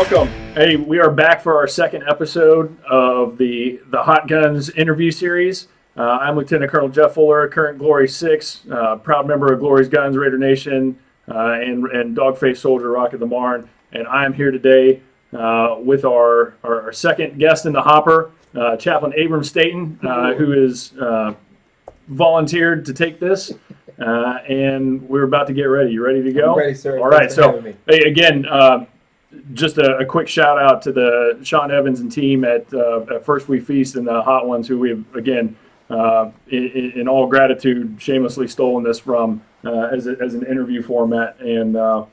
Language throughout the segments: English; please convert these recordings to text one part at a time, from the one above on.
welcome. Hey, we are back for our second episode of the Hot Guns interview series. I'm Lieutenant Colonel Jeff Fuller, current Glory 6, proud member of Glory's Guns, Raider Nation, and Dogface Soldier, Rock of the Marne. And I am here today with our second guest in the hopper, Chaplain Abram Staten, who is volunteered to take this. And we're about to get ready. You ready to go? I'm ready, sir. All right. So, hey, again, just a quick shout out to the Sean Evans and team at First We Feast and the Hot Ones, who we've, again, in all gratitude, shamelessly stolen this from as an interview format. And I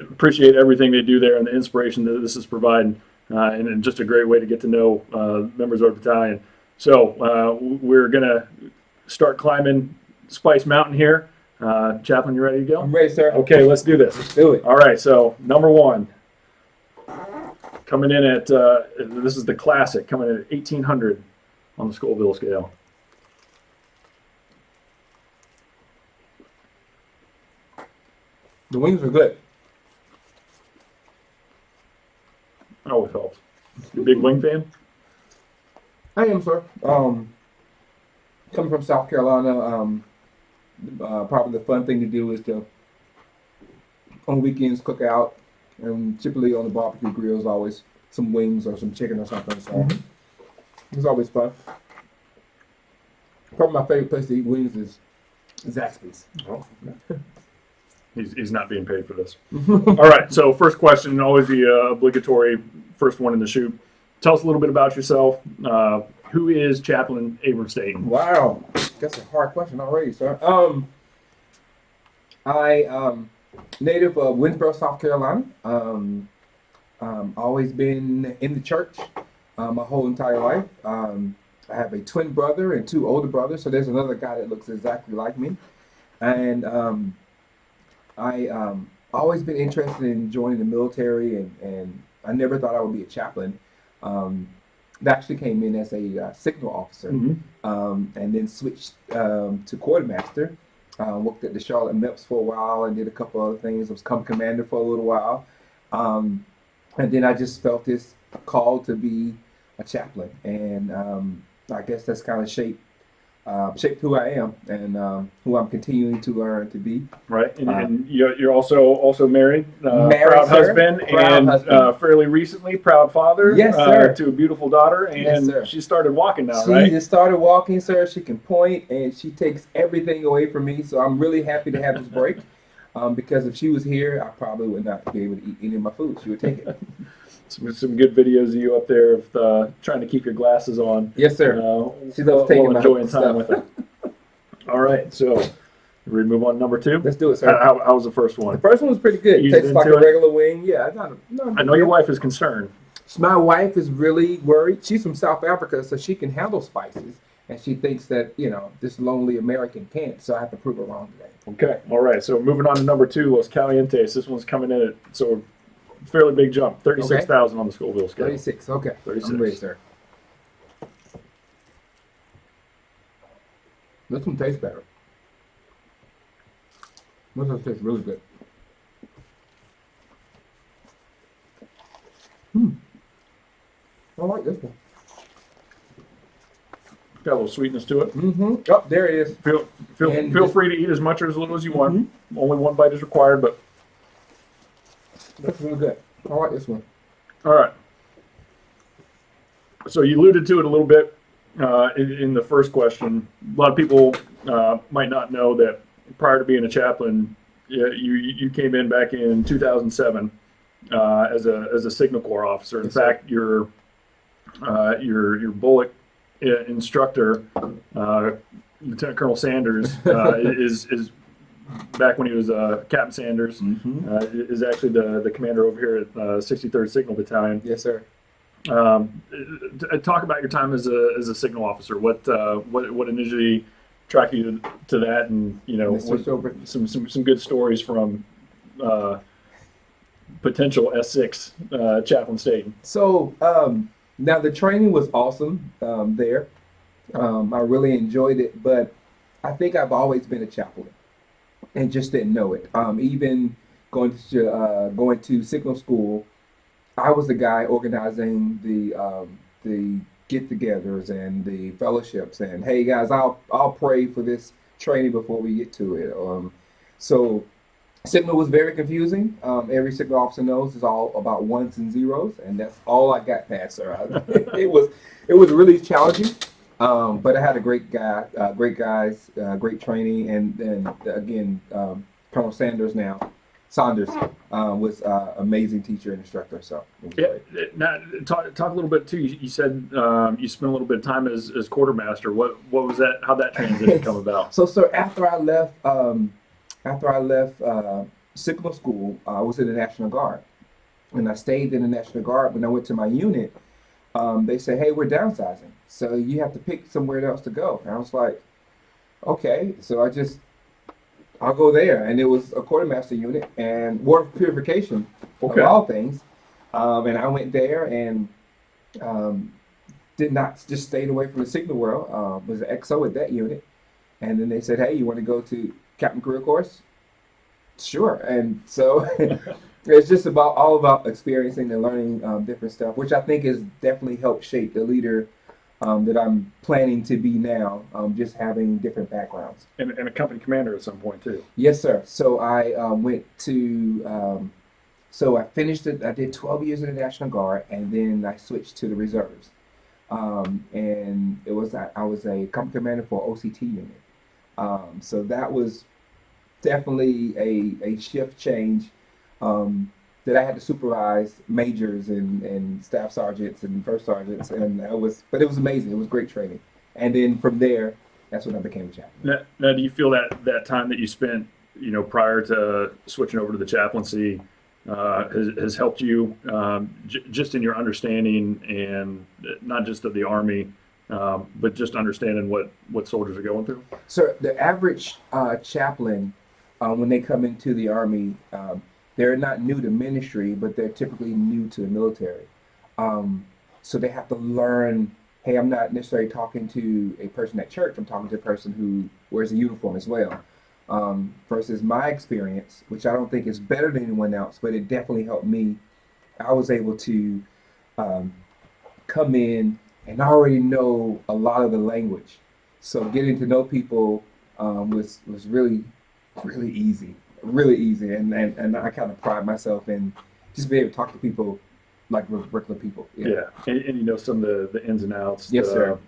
appreciate everything they do there and the inspiration that this is providing, and just a great way to get to know members of our battalion. So we're going to start climbing Spice Mountain here. Chaplain, you ready to go? I'm ready, sir. Okay, let's do this. Let's do it. All right, so number one, coming in at, this is the classic, coming in at 1,800 on the Scoville scale. The wings are good. Always helps. You a big wing fan? I am, sir. Coming from South Carolina, probably the fun thing to do is to, on weekends, cook out. And typically on the barbecue grill is always some wings or some chicken or something. So it's always fun. Probably my favorite place to eat wings is Zaxby's. Oh, he's not being paid for this. All right, so first question, always the obligatory first one in the chute. Tell us a little bit about yourself. Who is Chaplain Abram Staten? Wow, that's a hard question already, sir. I native of Winsboro, South Carolina. Always been in the church my whole entire life. I have a twin brother and two older brothers, so there's another guy that looks exactly like me. And I always been interested in joining the military, and I never thought I would be a chaplain. I actually came in as a signal officer, and then switched to quartermaster. Worked at the Charlotte MEPS for a while and did a couple other things. I was commander for a little while. And then I just felt this call to be a chaplain. And I guess that's kind of shaped who I am and who I'm continuing to learn to be. Right, and you're also married, married, proud sir. husband, Proud and husband. fairly recently proud father. Yes, sir. To a beautiful daughter, and Yes, sir. she started walking now, She right? just started walking, sir. She can point, and she takes everything away from me. So I'm really happy to have this break, because if she was here, I probably would not be able to eat any of my food. She would take it. Some good videos of you up there of trying to keep your glasses on. Yes, sir. She loves taking my enjoying time stuff. with her. All right, so ready to move on to number two? Let's do it, sir. How was the first one? The first one was pretty good. Eased Tastes like a into it? regular wing. Yeah, I know your wife is concerned. My wife is really worried. She's from South Africa, so she can handle spices, and she thinks that this lonely American can't. So I have to prove her wrong today. Okay, all right. So moving on to number two, Los Calientes. This one's coming in at fairly big jump, 36,000 on the Scoville scale. 36. Okay. 36. I'm ready, sir. This one tastes better. This one tastes really good. I like this one. Got a little sweetness to it. Oh, there it is. Feel free to eat as much or as little as you want. Only one bite is required, but That's really good. I like this one. all right. So you alluded to it a little bit in the first question. A lot of people might not know that prior to being a chaplain, you came in back in 2007 as a Signal Corps officer. In fact, your bullet instructor, Lieutenant Colonel Sanders, is back when he was Captain Sanders, is actually the commander over here at 63rd Signal Battalion. Yes, sir. Talk about your time as a signal officer. What initially attracted you to that, and some good stories from potential S6 Chaplain Staten. So now the training was awesome there. I really enjoyed it, but I think I've always been a chaplain and just didn't know it. Even going to signal school, I was the guy organizing the get-togethers and the fellowships. And hey, guys, I'll pray for this training before we get to it. So Signal was very confusing. Every Signal officer knows it's all about ones and zeros, and that's all I got past, sir. It was really challenging, but I had a great guy, great guys, great training, and then again, Colonel Saunders was amazing teacher and instructor. So it was great. Now, talk a little bit too. You said you spent a little bit of time as quartermaster. What was that? How'd that transition come about? So, sir, after I left Signal School, I was in the National Guard, and I stayed in the National Guard. When I went to my unit, they said, "Hey, we're downsizing, so you have to pick somewhere else to go." And I was like, "Okay." So I'll go there, and it was a quartermaster unit and water purification of all things. And I went there and did not just stayed away from the Signal world. Was an XO at that unit, and then they said, "Hey, you want to go to Captain Career Course?" Sure. And so it's just all about experiencing and learning different stuff, which I think has definitely helped shape the leader that I'm planning to be now, just having different backgrounds. And a company commander at some point too. Yes, sir. So I so I finished it. I did 12 years in the National Guard, and then I switched to the reserves. And I was a company commander for OCT unit. So that was definitely a shift change, that I had to supervise majors and staff sergeants and first sergeants, and but it was amazing. It was great training. And then from there, that's when I became a chaplain. Now, do you feel that time that you spent, prior to switching over to the chaplaincy, has helped you just in your understanding, and not just of the Army, but just understanding what soldiers are going through? So the average chaplain, when they come into the Army, they're not new to ministry, but they're typically new to the military. So they have to learn, hey, I'm not necessarily talking to a person at church, I'm talking to a person who wears a uniform as well. Versus my experience, which I don't think is better than anyone else, but it definitely helped me. I was able to come in and already know a lot of the language. So getting to know people was really, really easy. Really easy, and I kind of pride myself in just being able to talk to people like regular people. Yeah. And some of the ins and outs. Yes, sir.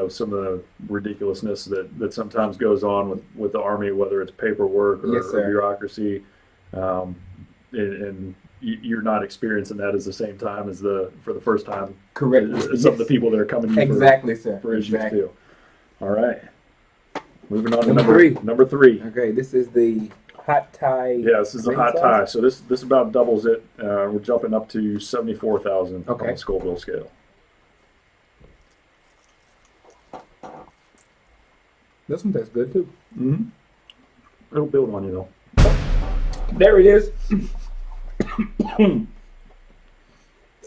Some of the ridiculousness that sometimes goes on with the Army, whether it's paperwork or, Yes, sir. or bureaucracy, and you're not experiencing that at the same time as for the first time. Correct. Some of the people that are coming in exactly, sir. for issues Exactly. too. All right. Moving on to Number three. Number 3. Okay, this is the hot tie. Yeah, this is a hot size? tie. So this about doubles it. We're jumping up to 74,000 Okay. on the Scoville scale. This one tastes good too. Mm-hmm. It'll build on you though. There it is. I'm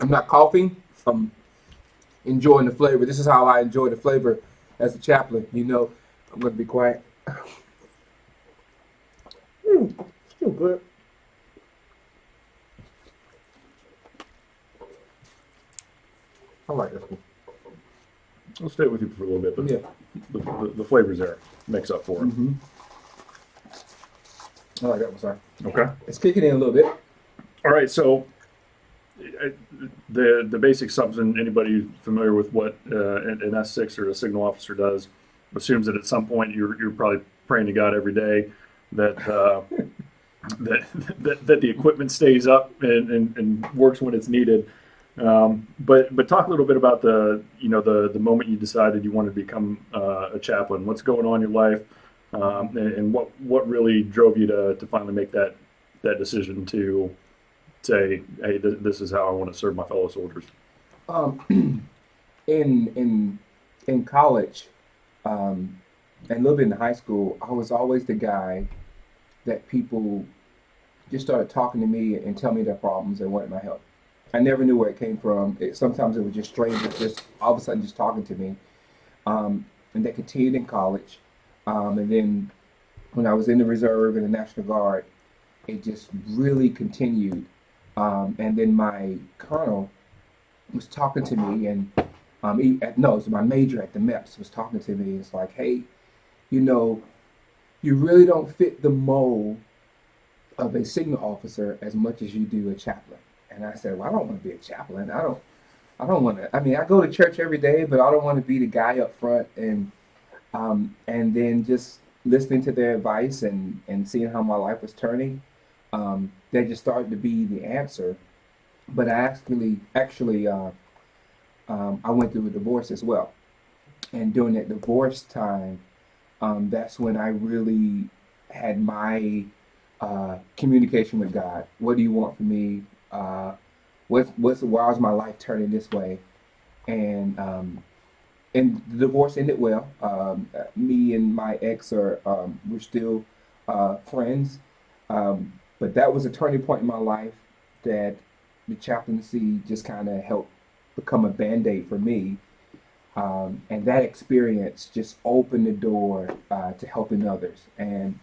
not coughing. I'm enjoying the flavor. This is how I enjoy the flavor as a chaplain. I'm going to be quiet. Still good. I like this one. I'll stay with you for a little bit, but Yeah. the flavors there makes up for it. Mm-hmm. I like that one, sorry. Okay. It's kicking in a little bit. All right. So the basic assumption, anybody familiar with what an S6 or a signal officer does, assumes that at some point you're probably praying to God every day that that the equipment stays up and works when it's needed. But talk a little bit about the moment you decided you wanted to become a chaplain. What's going on in your life, and what really drove you to finally make that decision to say, hey, this is how I want to serve my fellow soldiers. In college, and a little bit in high school, I was always the guy that people just started talking to me and tell me their problems and wanted my help. I never knew where it came from. Sometimes it was just strangers, just all of a sudden just talking to me. And that continued in college. And then when I was in the reserve in the National Guard, it just really continued. And then my colonel was talking to me, and no, it was my major at the MEPS was talking to me. It's like, hey, you know, you really don't fit the mold of a signal officer as much as you do a chaplain. And I said, well, I don't want to be a chaplain. I don't want to. I mean, I go to church every day, but I don't want to be the guy up front. And then just listening to their advice and seeing how my life was turning, that just started to be the answer. But I I went through a divorce as well. And during that divorce time, that's when I really had my communication with God. What do you want from me? Why is my life turning this way? And the divorce ended well. Me and my ex we're still friends. But that was a turning point in my life that the chaplaincy just kind of helped become a Band-Aid for me. And that experience just opened the door to helping others. And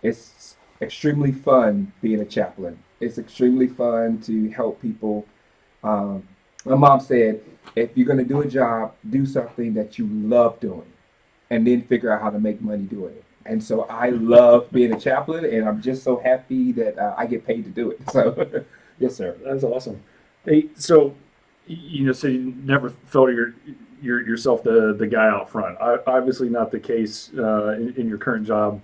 it's extremely fun being a chaplain. It's extremely fun to help people. My mom said, if you're going to do a job, do something that you love doing, and then figure out how to make money doing it. And so I love being a chaplain, and I'm just so happy that I get paid to do it. So, yes, sir. That's awesome. Hey, so so you never felt yourself the guy out front. Obviously, not the case in your current job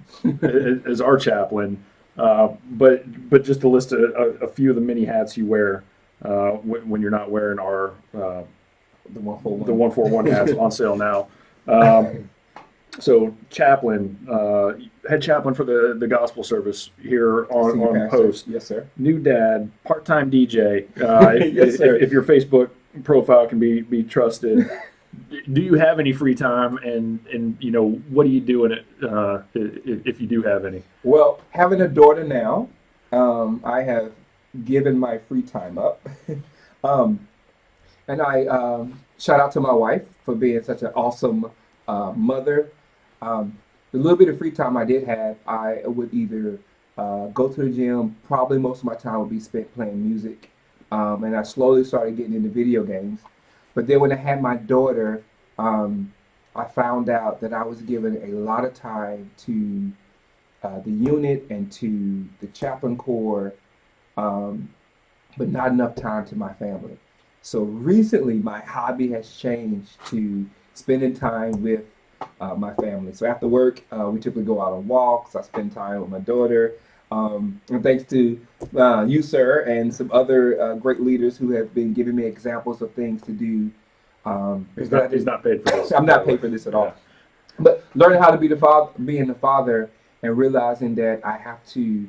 as our chaplain. But just to list a few of the many hats you wear when you're not wearing our The 141. the 141 hats on sale now. So chaplain, head chaplain for the gospel service here on post. Yes, sir. New dad, part-time DJ. Yes, sir. If your Facebook profile can be trusted. Do you have any free time, and what do you do in it if you do have any? Well, having a daughter now, I have given my free time up. And I shout out to my wife for being such an awesome mother. The little bit of free time I did have, I would either go to the gym. Probably most of my time would be spent playing music. And I slowly started getting into video games. But then when I had my daughter, I found out that I was giving a lot of time to the unit and to the chaplain corps, but not enough time to my family. So recently, my hobby has changed to spending time with my family. So after work, we typically go out on walks. I spend time with my daughter. And thanks to you, sir, and some other great leaders who have been giving me examples of things to do. He's not paid for this. I'm not paid for this at all. But learning how to be being the father, and realizing that I have to,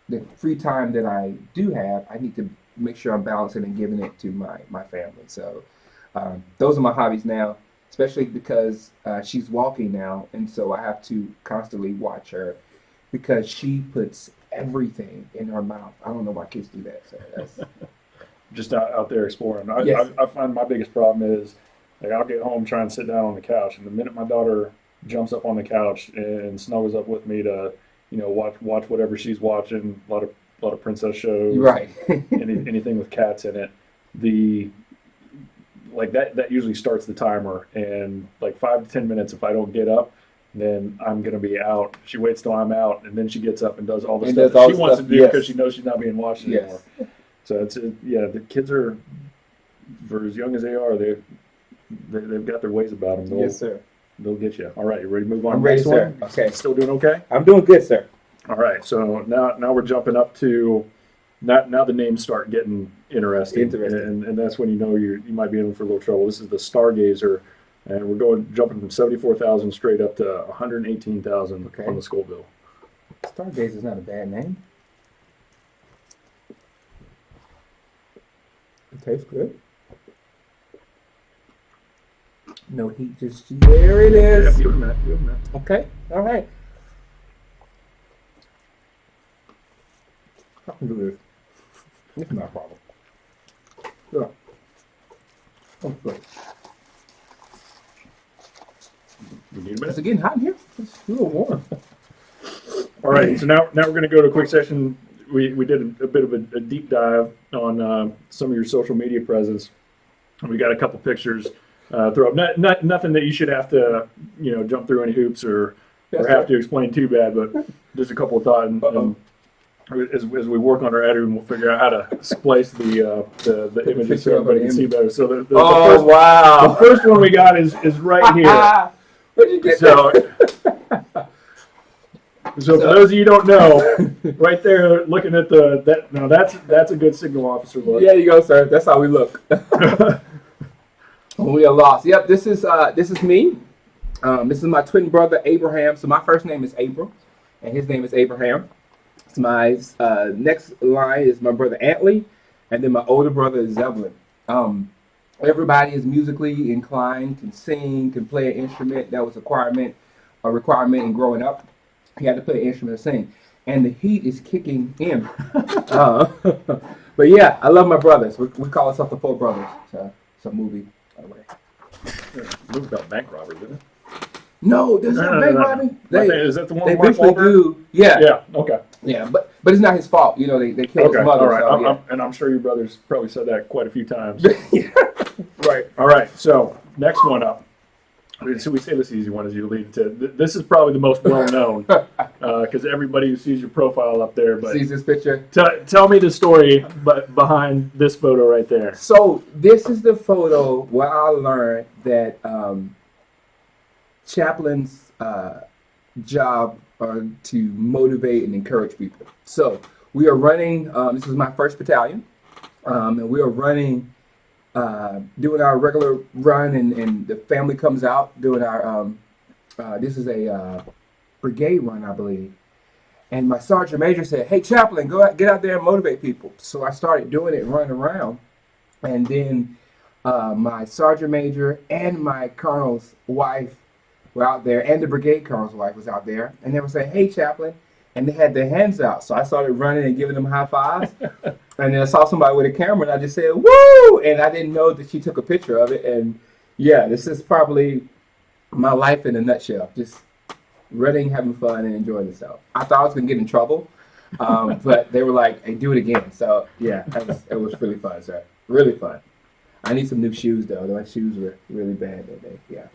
the free time that I do have, I need to make sure I'm balancing and giving it to my family. So those are my hobbies now, especially because she's walking now, and so I have to constantly watch her because she puts everything in her mouth. I don't know why kids do that. So that's just out there exploring. Yes. I find my biggest problem is I'll get home, try and sit down on the couch, and the minute my daughter jumps up on the couch and snuggles up with me to watch whatever she's watching, a lot of princess shows, right. anything with cats in it, that usually starts the timer, and 5 to 10 minutes if I don't get up, then I'm going to be out. She waits till I'm out, and then she gets up and does all the stuff that she wants to do because she knows she's not being watched anymore. So the kids are, for as young as they are, they've got their ways about them. Yes, sir. They'll get you. All right, you ready to move on? I'm ready, Next sir. one? Okay. Still doing okay? I'm doing good, sir. All right, so now we're jumping up to now the names start getting interesting. And that's when you might be in for a little trouble. This is the Stargazer, and we're jumping from 74,000 straight up to 118,000 on the Scoville. Stargazer is not a bad name. It tastes good. No heat, just there it is. Yeah, give it a minute. Okay, all right. I can do this. It's not a problem. Yeah. Oh, great. You need a minute? It's getting hot in here. It's a little warm. All right, so now we're going to go to a quick session. we did a bit of a deep dive on some of your social media presence. We got a couple pictures throw up. Nothing that you should have to jump through any hoops or have to explain too bad, but just a couple of thoughts. And as we work on our editing, we'll figure out how to splice the images so everybody can see better. So the first one we got is right here. Where'd you get that? So for those of you who don't know, right there, looking at that's a good signal officer look. Yeah, you go, sir. That's how we look. We are lost. Yep, this is me. This is my twin brother Abraham. So my first name is Abram, and his name is Abraham. So my next line is my brother Antley, and then my older brother is Zebulon. Everybody is musically inclined, can sing, can play an instrument. That was a requirement in growing up. You had to play an instrument and sing. And the heat is kicking in. But yeah, I love my brothers. We call ourselves the Four Brothers. It's a movie, by the way. A movie about bank robbers, isn't it? No, this is not bank robbing. Is that the one? They Mark eventually Wahlberg? do. Yeah. Yeah. Okay. Yeah, but it's not his fault. They killed his mother. All right. So, yeah. And I'm sure your brothers probably said that quite a few times. Right. All right. So next one up. So we say this easy one as you lead to. This is probably the most well known because everybody who sees your profile up there, but sees this picture. Tell me the story, behind this photo right there. So this is the photo where I learned that chaplains' job are to motivate and encourage people. So we are running. This is my first battalion, and we are running. Doing our regular run, and the family comes out doing our this is a brigade run, I believe. And my sergeant major said, "Hey, chaplain, get out there and motivate people." So I started doing it, running around, and then my sergeant major and my colonel's wife were out there, and the brigade colonel's wife was out there, and they were saying, "Hey, chaplain," and they had their hands out. So I started running and giving them high fives. And then I saw somebody with a camera, and I just said, "Woo!" And I didn't know that she took a picture of it. And yeah, this is probably my life in a nutshell. Just running, having fun, and enjoying myself. I thought I was going to get in trouble, but they were like, "Hey, do it again." So yeah, it was really fun, sir. Really fun. I need some new shoes, though. My shoes were really bad that day. Yeah.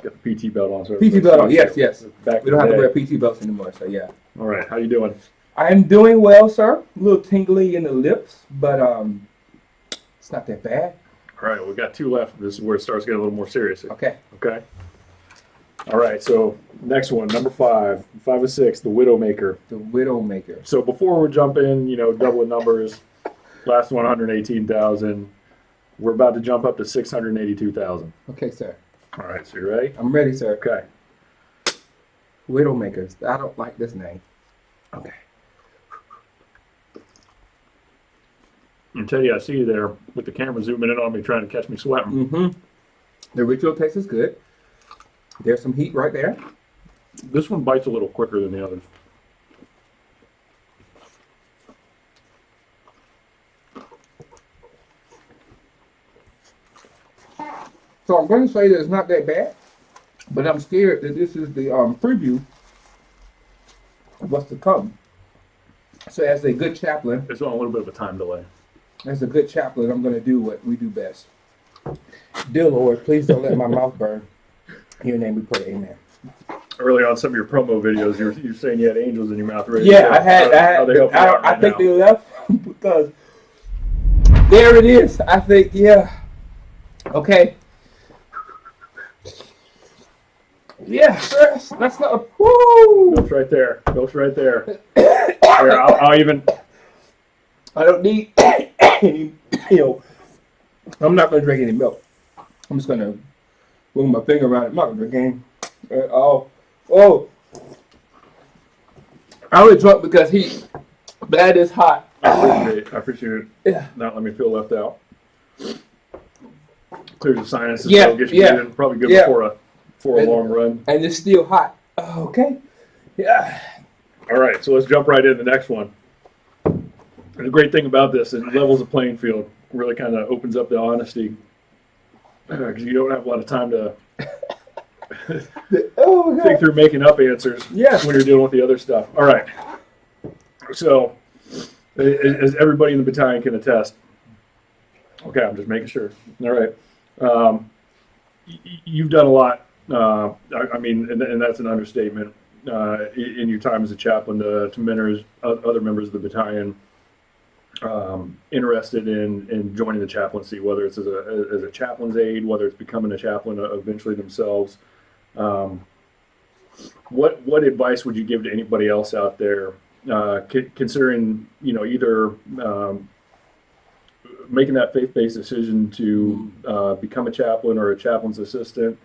Got the PT belt on. So PT belt on, yes. Back we don't have to wear PT belts anymore, so yeah. All right, how you doing? I'm doing well, sir. A little tingly in the lips, but it's not that bad. All right, we got two left. This is where it starts getting a little more serious. Okay. Okay. All right, so next one, number 5 of 6, the Widowmaker. The Widowmaker. So before we jump in, double numbers, last one 118,000. We're about to jump up to 682,000. Okay, sir. All right, so you ready? I'm ready, sir. Okay. Widowmakers. I don't like this name. Okay. And Teddy, I see you there with the camera zooming in on me, trying to catch me sweating. Mm-hmm. The ritual taste is good. There's some heat right there. This one bites a little quicker than the others. So I'm going to say that it's not that bad, but I'm scared that this is the preview of what's to come. So as a good chaplain, It's on a little bit of a time delay. as a good chaplain, I'm going to do what we do best. Dear Lord, please don't let my mouth burn. In your name we pray, amen. Earlier on some of your promo videos, you were saying you had angels in your mouth. Ready Yeah, to go. I had. How they help you out I right think now? they left because there it is. I think, yeah. Okay. Yeah, sure. That's not a. Woo! Ghost right there. Ghost right there. Here, I'll even. I don't need any, I'm not going to drink any milk. I'm just going to move my finger around it. I'm not going to drink any at all. Oh. I was drunk because that is hot. I appreciate it. Yeah. Not let me feel left out. Clears the sinuses. Yeah, So get you yeah, breathing. Probably good yeah. before a long run. And it's still hot. Okay. Yeah. All right, so let's jump right into the next one. And the great thing about this is it levels the playing field. Really kind of opens up the honesty because you don't have a lot of time to Oh, my think God. through making up answers Yeah. when you're dealing with the other stuff. All right. So as everybody in the battalion can attest. Okay, I'm just making sure. All right. Um, you've done a lot. I mean, and that's an understatement. In your time as a chaplain, to mentors other members of the battalion interested in joining the chaplaincy, whether it's as a chaplain's aide, whether it's becoming a chaplain eventually themselves. Um, what advice would you give to anybody else out there, considering either making that faith-based decision to become a chaplain or a chaplain's assistant,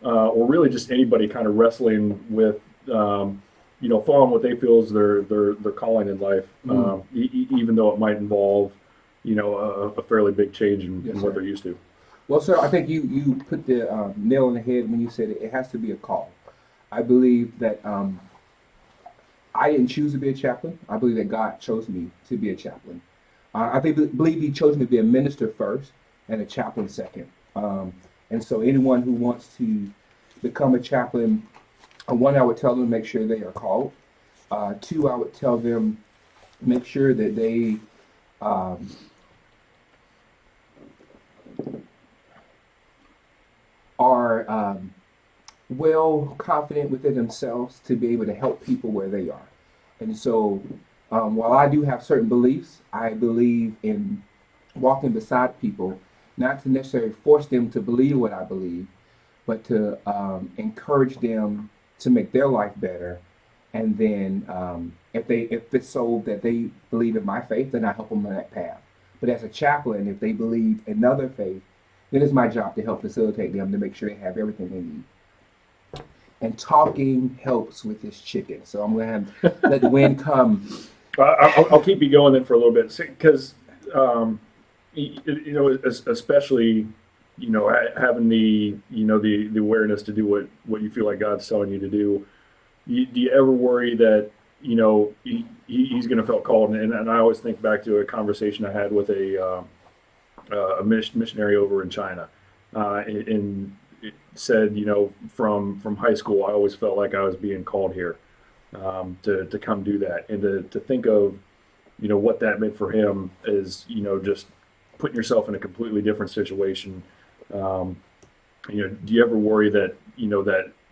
or really just anybody kind of wrestling with following what they feel is their calling in life, even though it might involve a fairly big change in what they're used to. Well, sir, I think you put the nail on the head when you said it has to be a call. I believe that I didn't choose to be a chaplain. I believe that God chose me to be a chaplain. I believe He chose me to be a minister first and a chaplain second. And so anyone who wants to become a chaplain, one, I would tell them make sure they are called. Two, I would tell them make sure that they are well confident within themselves to be able to help people where they are. And so while I do have certain beliefs, I believe in walking beside people, not to necessarily force them to believe what I believe, but to encourage them to make their life better. And then if it's so that they believe in my faith, then I help them on that path. But as a chaplain, if they believe in another faith, then it's my job to help facilitate them to make sure they have everything they need. And talking helps with this chicken. So I'm going to let the wind come. I'll keep you going then for a little bit, because especially having the awareness to do what you feel like God's telling you to do. Do you ever worry that he's going to feel called? And I always think back to a conversation I had with a missionary over in China, and it said, from high school, I always felt like I was being called here to come do that, and to think of what that meant for him is just putting yourself in a completely different situation. Do you ever worry that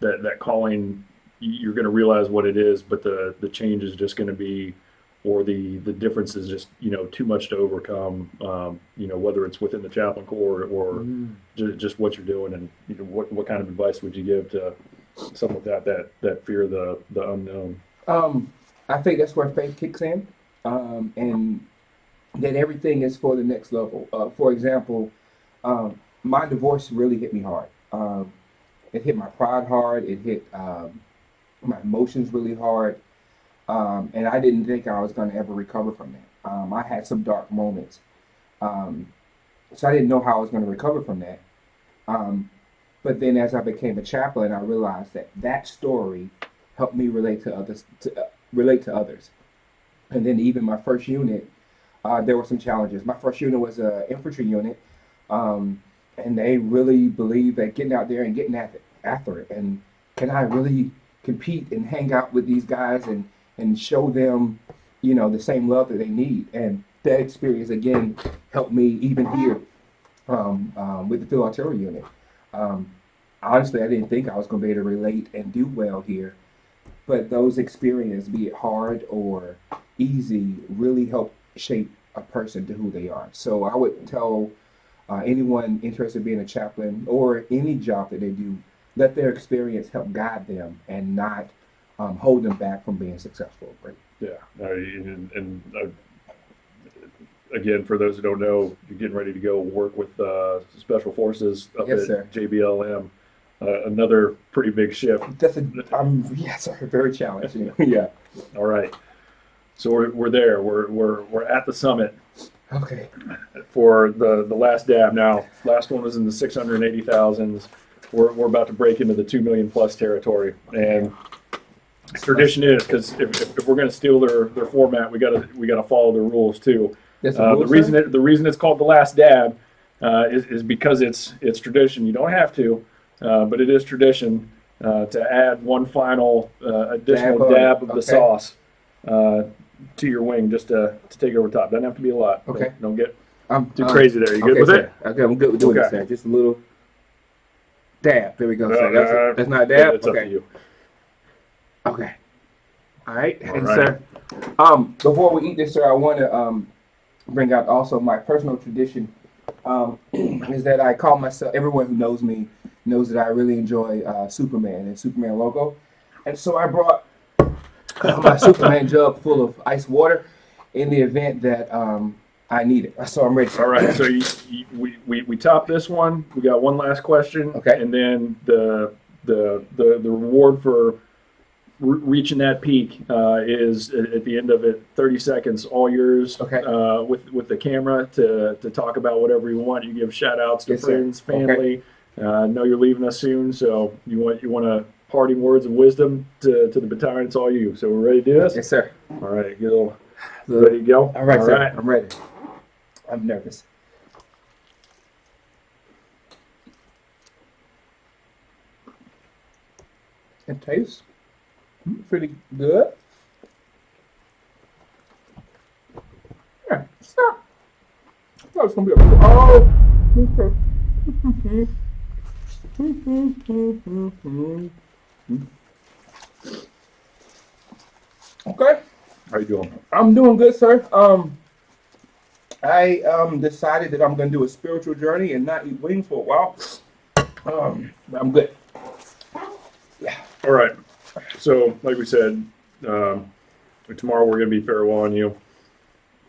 that calling, you're going to realize what it is, but the change is just going to be, or the difference is just too much to overcome, whether it's within the chaplain corps or just what you're doing, and what kind of advice would you give to something like that fear of the unknown? I think that's where faith kicks in, and that everything is for the next level. For example, my divorce really hit me hard. It hit my pride hard. It hit my emotions really hard. And I didn't think I was going to ever recover from that. I had some dark moments. So I didn't know how I was going to recover from that. But then as I became a chaplain, I realized that story helped me relate to others. And then even my first unit, there were some challenges. My first unit was an infantry unit, and they really believed that getting out there and getting after it. And can I really compete and hang out with these guys and show them, the same love that they need? And that experience again helped me even here with the field artillery unit. Honestly, I didn't think I was going to be able to relate and do well here, but those experiences, be it hard or easy, really help shape a person to who they are. So I would tell anyone interested in being a chaplain or any job that they do, let their experience help guide them and not hold them back from being successful. Right? Yeah, again, for those who don't know, you're getting ready to go work with Special Forces up Yes, at sir. JBLM. Another pretty big shift. Yes, sir. Very challenging. Yeah. All right, so we're there. We're at the summit Okay. for the last dab. Now, last one was in the 680,000s. We're about to break into the 2 million plus territory, and tradition is, because if we're going to steal their format, we gotta follow their rules too. That's The reason it's called the last dab is because it's tradition. You don't have to, but it is tradition to add one final additional dab of the sauce to your wing just to take over top. Doesn't have to be a lot. Okay. Don't get I'm too crazy there. You good with sir. it? Okay, I'm good with doing Okay. this, sir. Just a little dab. There we go, sir. That's not a dab? It's up to you. Okay. All right. All And right. sir, before we eat this, sir, I want to bring out also my personal tradition is that I call myself, everyone who knows me knows that I really enjoy Superman and Superman logo. And so I brought my Superman jug full of ice water in the event that I need it. So I'm ready. All right. So we top this one. We got one last question. Okay. And then the reward for reaching that peak is at the end of it, 30 seconds, all yours. Okay. With the camera to talk about whatever you want. You give shout outs to Yes, sir. friends, family. I know you're leaving us soon, so you want to parting words of wisdom to the battalion. It's all you. So we're ready to do this. Yes, sir. All right. Get a little ready to go. All right, All sir. right. I'm ready. I'm nervous. It tastes pretty good. Yeah, stop. I thought it was gonna be a okay. How you doing? I'm doing good, sir. I decided that I'm gonna do a spiritual journey and not eat wings for a while. But I'm good. Yeah. All right. So, like we said, tomorrow we're going to be farewell on you.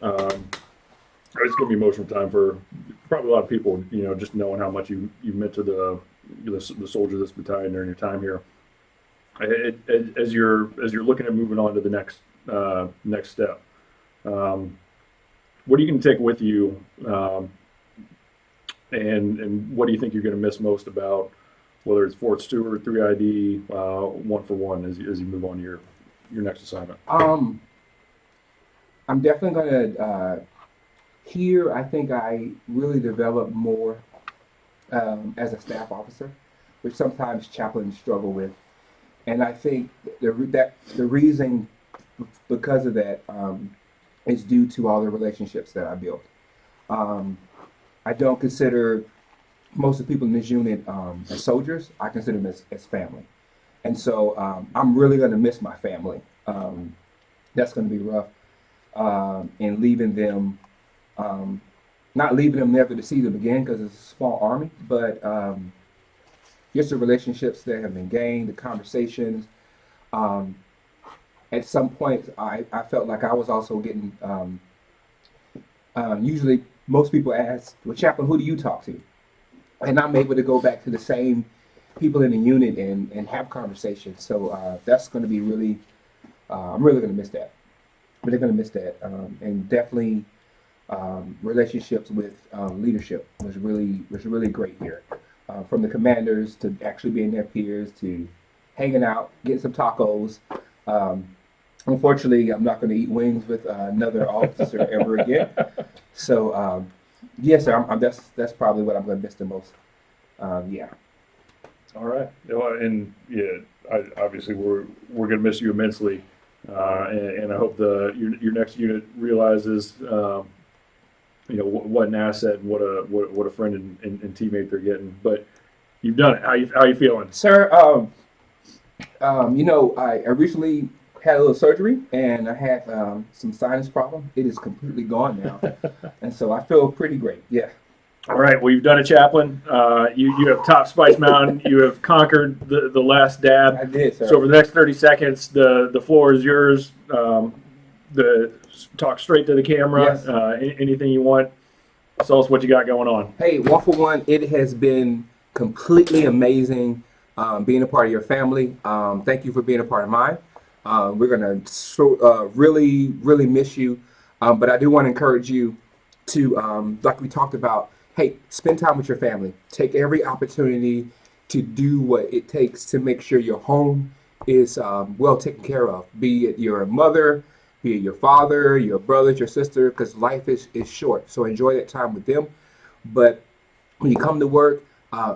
It's going to be emotional time for probably a lot of people. You know, just knowing how much you meant to the soldiers of this battalion during your time here. As you're looking at moving on to the next step, what are you going to take with you, and what do you think you're going to miss most about whether it's Fort Stewart, 3ID, 1 for 1 as you move on to your next assignment? I'm definitely gonna here. I think I really developed more as a staff officer, which sometimes chaplains struggle with, and I think the reason because of that is due to all the relationships that I built. I don't consider most of the people in this unit as soldiers. I consider them as family. And so I'm really going to miss my family. That's going to be rough. And leaving them, not leaving them never to see them again because it's a small army, but just the relationships that have been gained, the conversations. At some point, I felt like I was also getting, usually most people ask, well, Chaplain, who do you talk to? And I'm able to go back to the same people in the unit and have conversations. So that's going to be really, I'm really going to miss that. Really going to miss that. And definitely relationships with leadership was really great here. From the commanders to actually being their peers to hanging out, getting some tacos. Unfortunately, I'm not going to eat wings with another officer ever again. So, yes, sir. That's probably what I'm going to miss the most. Yeah. All right. And yeah, obviously we're going to miss you immensely, and I hope your next unit realizes, what an asset and what a friend and teammate they're getting. But you've done it. How you feeling, sir? I recently had a little surgery and I had some sinus problem. It is completely gone now, and so I feel pretty great. Yeah. All right. Well, you've done it, Chaplain. You have topped Spice Mountain. You have conquered the last dab. I did, sir. So over the next 30 seconds, the floor is yours. Talk straight to the camera. Yes. Anything you want. Tell us what you got going on. Hey, 1 for 1. It has been completely amazing being a part of your family. Thank you for being a part of mine. We're gonna really, really miss you. But I do want to encourage you to, like we talked about, hey, spend time with your family. Take every opportunity to do what it takes to make sure your home is well taken care of. Be it your mother, be it your father, your brothers, your sister, because life is short. So enjoy that time with them. But when you come to work,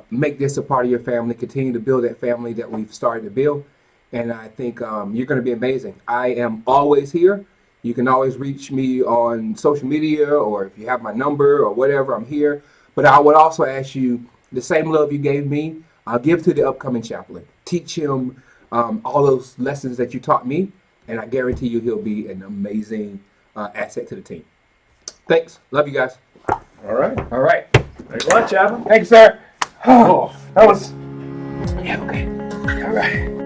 make this a part of your family. Continue to build that family that we've started to build. And I think you're going to be amazing. I am always here You can always reach me on social media, or if you have my number or whatever, I'm here. But I would also ask you, the same love you gave me, I'll give to the upcoming chaplain. Teach him all those lessons that you taught me, and I guarantee you he'll be an amazing asset to the team. Thanks. Love you guys. All right. All right. Thanks a lot, Chaplain. Thanks, sir. Oh, that was. Yeah, okay. All right.